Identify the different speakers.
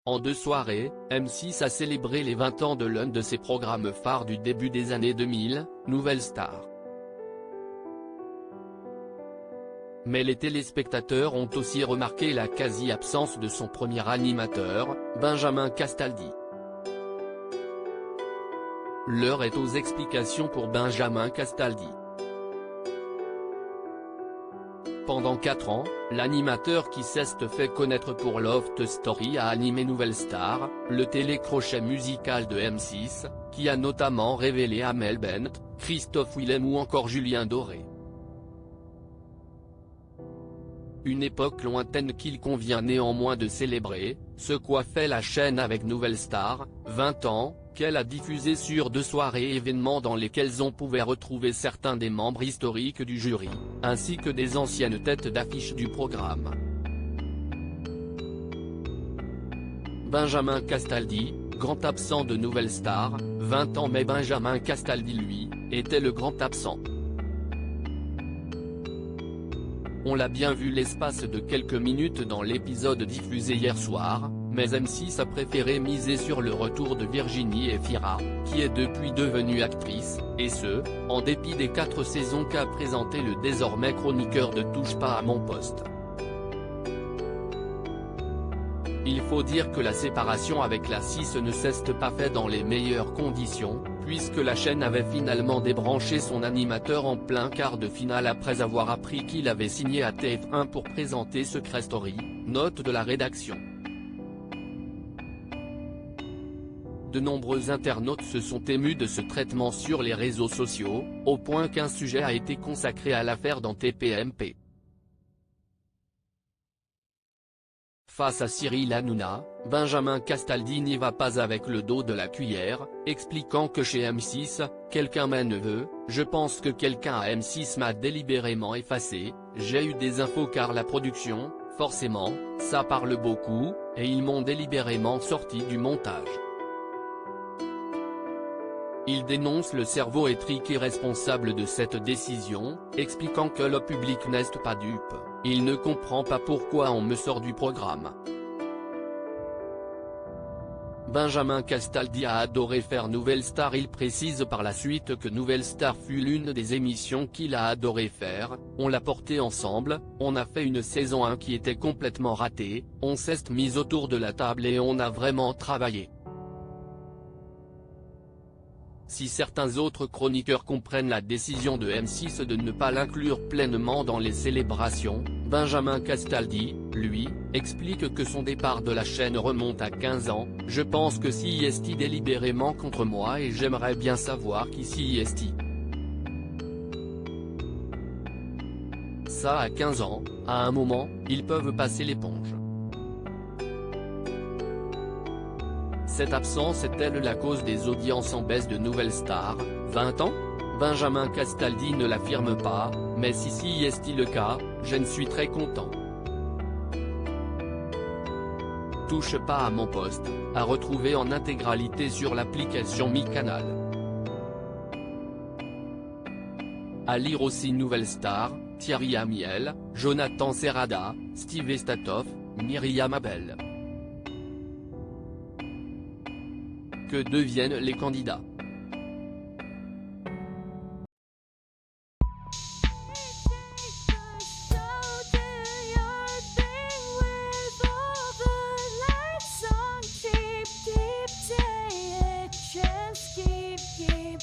Speaker 1: En 2 soirées, M6 a célébré les 20 ans de l'un de ses programmes phares du début des années 2000, Nouvelle Star. Mais les téléspectateurs ont aussi remarqué la quasi-absence de son premier animateur, Benjamin Castaldi. L'heure est aux explications pour Benjamin Castaldi. Pendant 4 ans, l'animateur qui s'est fait connaître pour Loft Story a animé Nouvelle Star, le télécrochet musical de M6, qui a notamment révélé Amel Bent, Christophe Willem ou encore Julien Doré. Une époque lointaine qu'il convient néanmoins de célébrer, ce qu'a fait la chaîne avec Nouvelle Star, 20 ans, qu'elle a diffusé sur 2 soirées événements dans lesquels on pouvait retrouver certains des membres historiques du jury, ainsi que des anciennes têtes d'affiche du programme. Benjamin Castaldi, grand absent de Nouvelle Star, 20 ans mais Benjamin Castaldi lui, était le grand absent. On l'a bien vu l'espace de quelques minutes dans l'épisode diffusé hier soir, mais M6 a préféré miser sur le retour de Virginie Efira, qui est depuis devenue actrice, et ce, en dépit des 4 saisons qu'a présenté le désormais chroniqueur de Touche pas à mon poste. Il faut dire que la séparation avec la 6 ne s'est pas faite dans les meilleures conditions, puisque la chaîne avait finalement débranché son animateur en plein quart de finale après avoir appris qu'il avait signé à TF1 pour présenter Secret Story, note de la rédaction. De nombreux internautes se sont émus de ce traitement sur les réseaux sociaux, au point qu'un sujet a été consacré à l'affaire dans TPMP. Face à Cyril Hanouna, Benjamin Castaldi n'y va pas avec le dos de la cuillère, expliquant que chez M6, quelqu'un m'a neveu, je pense que quelqu'un à M6 m'a délibérément effacé, j'ai eu des infos car la production, forcément, ça parle beaucoup, et ils m'ont délibérément sorti du montage. Il dénonce le cerveau étriqué responsable de cette décision, expliquant que le public n'est pas dupe, il ne comprend pas pourquoi on me sort du programme. Benjamin Castaldi a adoré faire Nouvelle Star. Il précise par la suite que Nouvelle Star fut l'une des émissions qu'il a adoré faire, on l'a porté ensemble, on a fait une saison 1 qui était complètement ratée, on s'est mis autour de la table et on a vraiment travaillé. Si certains autres chroniqueurs comprennent la décision de M6 de ne pas l'inclure pleinement dans les célébrations, Benjamin Castaldi, lui, explique que son départ de la chaîne remonte à 15 ans, je pense que s'y est délibérément contre moi et j'aimerais bien savoir qui s'y est. Ça à 15 ans, à un moment, ils peuvent passer l'éponge. Cette absence est-elle la cause des audiences en baisse de Nouvelle Star, 20 ans? Benjamin Castaldi ne l'affirme pas, mais si est le cas, je ne suis très content. Touche pas à mon poste, à retrouver en intégralité sur l'application MyCanal. À lire aussi Nouvelle Star, Thierry Amiel, Jonathan Serrada, Steve Estatoff, Myriam Abel. Que deviennent les candidats?
Speaker 2: Keep